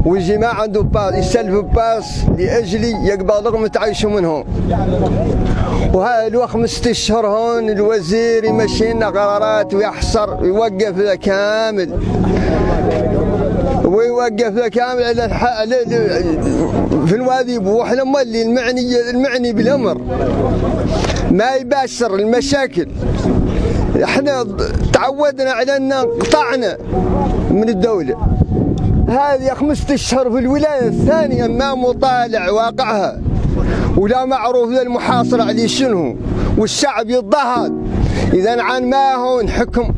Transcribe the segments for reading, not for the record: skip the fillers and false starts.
ويجي ما عنده باس يسلف باس لأجلي يقبل لهم تعيشوا منهم. وهذا الوقت 5 أشهر هون الوزير يمشي لنا قرارات ويحصر ويوقف له كامل على في الوادي. واحنا مولي المعني بالامر ما يباشر المشاكل. احنا تعودنا على ان قطعنا من الدوله. هذه 5 أشهر في الولايه الثانيه ما مطالع واقعها ولا معروف للمحاصره عليه شنو، والشعب يضطهد. اذا عن ما هون حكم،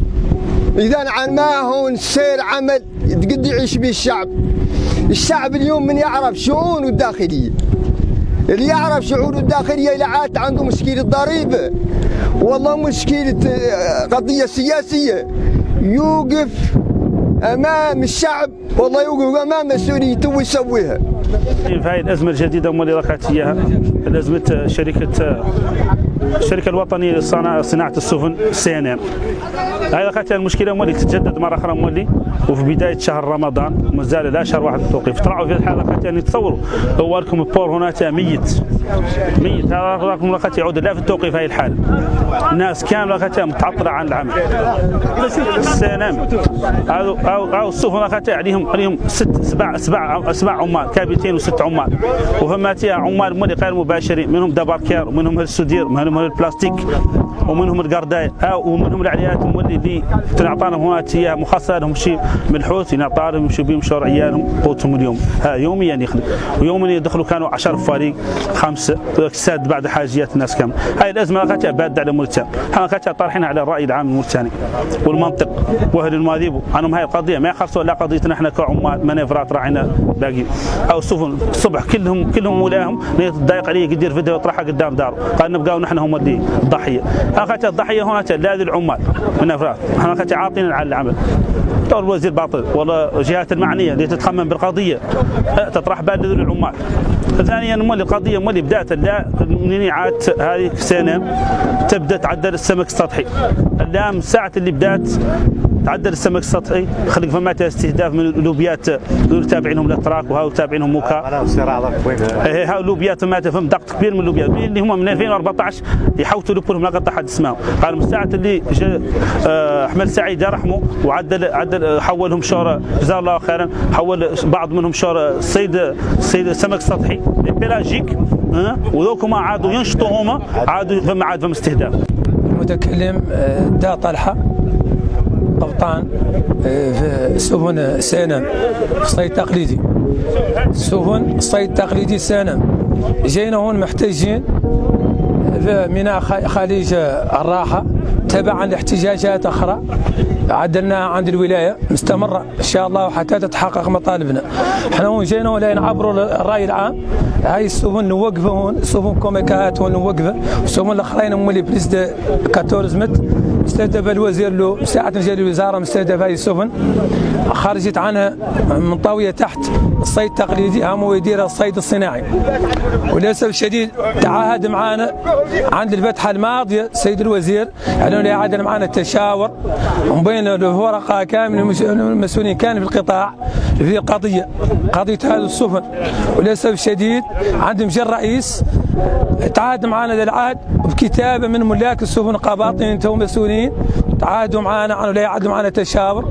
اذا عن ما هون سير عمل قد يعيش به الشعب اليوم من يعرف شؤونه الداخليه، اللي يعرف شؤونه الداخليه إذا عاد عنده مشكله ضريبه والله مشكله قضيه سياسيه يوقف امام الشعب، والله يوقف امام مسؤوليته ويسويها. في هاي الازمه الجديده اللي ركعت اياها الازمه الشركه الوطنيه لصناعه السفن CNM. هاي ركعت المشكله مولي تتجدد مره اخرى مولي، وفي بدايه شهر رمضان مازال لا شهر واحد التوقيف. طلعوا في الحاله ركعت يعني تصوروا هو لكم البور هناك ميت هذا رقم ركعت يعود لا في التوقيف. هاي الحاله الناس كامله ركعت متعطله عن العمل. CNM هذا السفن ركعت عليهم 7 عمال كابتن و6 عمال، وفماتها عمال مولي غير مباشرين، منهم دباركير ومنهم السودير ومنهم البلاستيك ومنهم القرداي ومنهم العليات مولي اللي تنعطانا هناك اياها مخصصه لهم شيء ملحوث ينعطى لهم يمشوا بهم شهر عيالهم قوتهم اليوم. يوميا يخدم، ويوميا يدخلوا كانوا 10 فريق 5 ساد بعد حاجيات الناس كامل. هاي الازمه ركعتها بادة على موريتانيا، ركعتها طارحينها على الراي العام الموريتاني والمنطق واهل المواذيب عنهم. هاي القضيه ما يخلصوا لا قضيتنا احنا كعمال منافرات راعينا باقي او السفن الصبح كلهم ولاهم يضايق عليه يدير فيديو يطرحها قدام داره قال نبقاو نحن هم اللي الضحيه. ركعتها الضحيه هناك لا العمال منافرات، احنا ركعتها عاطين على العمل. دور الوزير باطل والله الجهات المعنيه اللي تتخمن بالقضيه تطرح بال العمال. ثانيا مولي القضيه مولي بدات لا منين عاد هذه CNM تبدا تعدل السمك السطحي. الان ساعه اللي بدات تعدل السمك السطحي خلق فمات استهداف من اللوبيات تابعينهم الاتراك وهاو تابعينهم موكا. هاو اللوبيات فمات فم ضغط كبير من اللوبيات اللي هم من 2014 يحوتوا لبولهم لا قطع حد اسمهم. قال من ساعه اللي احمد سعيد رحمه وعدل حولهم شهر جزاه الله خيرا، حول بعض منهم شهر صيد السمك السطحي بيلاجيك، وذوكما عادوا ينشطوا هما عادوا فما عاد فم استهداف. المتكلم دا طلحه قبطان في سفن CNM صيد تقليدي. سفن صيد تقليدي CNM جينا هون محتاجين في ميناء خليج الراحة تبعا لاحتجاجات أخرى عدلناها عند الولاية مستمرة إن شاء الله حتى تتحقق مطالبنا. احنا هون جينا ولا نعبروا الرأي العام. هاي السفن نوقفها هون، سفن كوميكات هون نوقفها، السفن الآخرين مولي بريز 14 متر مستهدف الوزير له ساعة جاي الوزارة مستهدف هاي السفن خرجت عنها منطوية تحت الصيد التقليدي هم يدير الصيد الصناعي. وللأسف الشديد تعهد معنا عند الفتحة الماضية سيد الوزير أنه يعادل معنا التشاور وبين الورقة كامل المسؤولين كان في القطاع في قضية هذه السفن. وللأسف الشديد عندهم جل رئيس تعهد معنا للعهد بكتابة من ملاك السفن قباطين تو مسؤولين تعهدوا معنا عنه لا يعادلوا معنا تشاور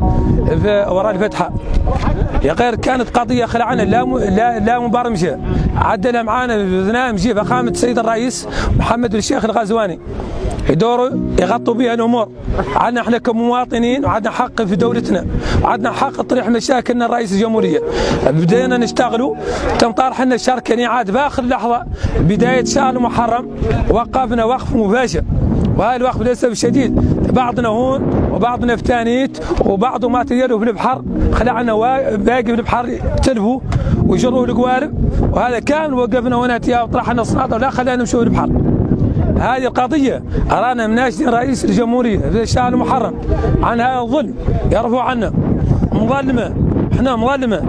في وراء الفتحة. يا غير كانت قضية خلعنا لا مبرمجة عدلها معنا ببرنامج فخامة السيد الرئيس محمد بن الشيخ الغزواني يدوروا يغطوا بها الامور. عندنا احنا كمواطنين وعندنا حق في دولتنا وعندنا حق تطرح مشاكلنا الرئيس الجمهوريه. بدينا نشتغلوا تم طرح لنا الشركه عاد باخر لحظه بدايه شهر محرم وقفنا وقف مفاجئ. وهذا الوقف للاسف الشديد بعضنا هون وبعضنا في تانيت وبعضه ما تيروا في البحر خلعنا باقي في البحر تلفوا ويجروا القوارب. وهذا كان وقفنا هنا وطرحنا الصناعه ولا خلينا نمشوا في البحر. هذه القضية أرانا مناشدين رئيس الجمهورية في الشهر المحرم عن هذا الظلم يرفعوا عنا مظلمة. احنا مظلمة